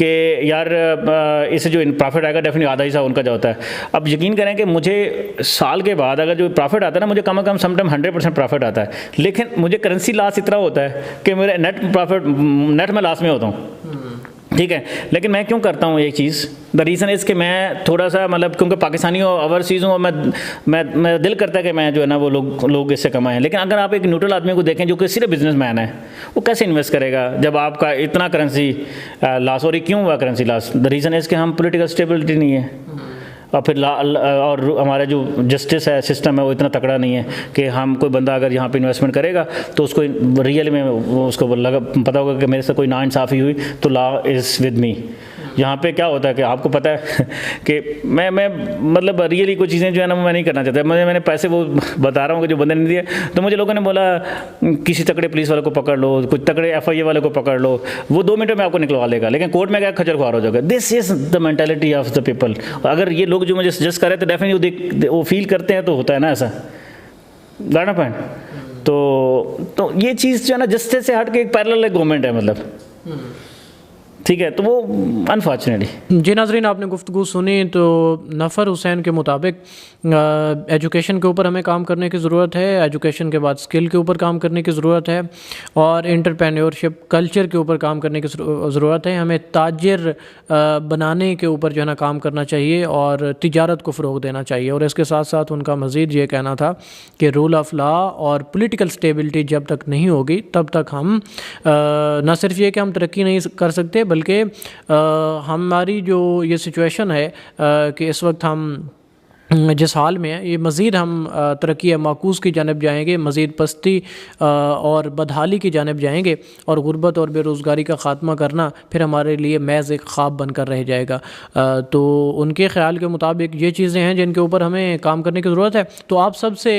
Speaker 2: कि यार इससे जो प्रॉफिट आएगा डेफिनेटली आधा हिस्सा उनका होता है। अब यकीन करें कि मुझे साल के बाद अगर जो प्रॉफिट आता है ना, मुझे कम से कम समटाइम 100% प्रॉफिट आता है, लेकिन मुझे करेंसी लॉस इतना होता है कि मेरे नेट में लॉस में होता हूँ। ठीक है, लेकिन मैं क्यों करता हूँ एक चीज़, द रीज़न इज़ कि मैं थोड़ा सा मतलब क्योंकि पाकिस्तानी और ओवरसीज़ हूँ, और मैं दिल करता है कि मैं जो है ना वो लोग इससे कमाएं। लेकिन अगर आप एक न्यूट्रल आदमी को देखें जो कि सिर्फ बिजनेसमैन है, वो कैसे इन्वेस्ट करेगा जब आपका इतना करेंसी लॉस हो रही। क्यों हुआ currency loss? The reason is कि हम पॉलिटिकल स्टेबिलिटी नहीं है, और फिर और हमारा जो जस्टिस है, सिस्टम है, वो इतना तकड़ा नहीं है कि हम कोई बंदा अगर यहाँ पे इन्वेस्टमेंट करेगा तो उसको रियल में उसको पता होगा कि मेरे से कोई नाइंसाफ़ी हुई तो लॉ इज़ विद मी। यहाँ पे क्या होता है कि आपको पता है कि मैं मतलब रियली कुछ चीज़ें जो है ना मैं नहीं करना चाहता। मैंने पैसे वो बता रहा हूँ कि जो बंदे ने दिए, तो मुझे लोगों ने बोला किसी तकड़े पुलिस वाले को पकड़ लो, कुछ तकड़े FIA वाले को पकड़ लो, वो 2 मिनट में आपको निकलवा लेगा, लेकिन कोर्ट में क्या खजल खुआर हो जाएगा। This is the mentality of the people. अगर ये लोग जो मुझे सजेस्ट कर रहे हैं तो डेफिनेटली वो फील करते हैं, तो होता है ना ऐसा गाना पॉइंट। तो ये चीज़ जो है ना जस्टिस से हट के एक पैरेलल गवर्नमेंट है, मतलब ठीक है, तो वो अनफॉर्चुनेटली।
Speaker 1: जी नाज़रीन, आपने गुफ्तगू सुनी तो नफ़र हुसैन के मुताबिक एजुकेशन के ऊपर हमें काम करने की ज़रूरत है, एजुकेशन के बाद स्किल के ऊपर काम करने की ज़रूरत है, और एंटरप्रेन्योरशिप कल्चर के ऊपर काम करने की ज़रूरत है। हमें ताजिर बनाने के ऊपर जो है ना काम करना चाहिए और तिजारत को फ़रोग़ देना चाहिए। और इसके साथ साथ उनका मज़ीद ये कहना था कि रूल ऑफ़ लॉ और पॉलिटिकल स्टेबिलिटी जब तक नहीं होगी तब तक हम न सिर्फ ये कि हम तरक्की नहीं कर सकते, बल्कि हमारी जो ये सिचुएशन है कि इस वक्त हम जिस हाल में है, ये मज़ीद हम तरक्की माकूस की जानब जाएंगे, मज़ीद पस्ती और बदहाली की जानब जाएंगे, और गुर्बत और बेरोज़गारी का ख़ात्मा करना फिर हमारे लिए महज़ एक ख़्वाब बनकर रह जाएगा। तो उनके ख़्याल के मुताबिक ये चीज़ें हैं जिनके ऊपर हमें काम करने की ज़रूरत है। तो आप सब से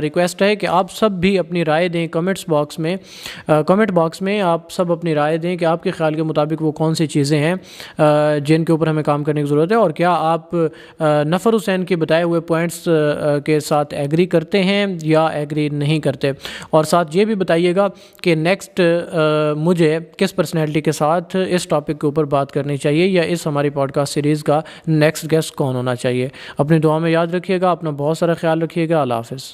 Speaker 1: रिक्वेस्ट है कि आप सब भी अपनी राय दें कमेंट बॉक्स में आप सब अपनी राय दें कि आपके ख़्याल के मुताबिक वो कौन सी चीज़ें हैं जिनके ऊपर हमें काम करने की ज़रूरत है, और क्या आप नफ़र हुसैन के बताए हुए पॉइंट्स के साथ एग्री करते हैं या एग्री नहीं करते। और साथ ये भी बताइएगा कि नेक्स्ट मुझे किस पर्सनैलिटी के साथ इस टॉपिक के ऊपर बात करनी चाहिए, या इस हमारी पॉडकास्ट सीरीज़ का नेक्स्ट गेस्ट कौन होना चाहिए। अपनी दुआ में याद रखिएगा, अपना बहुत सारा ख्याल रखिएगा। अल्लाह हाफ़िज़।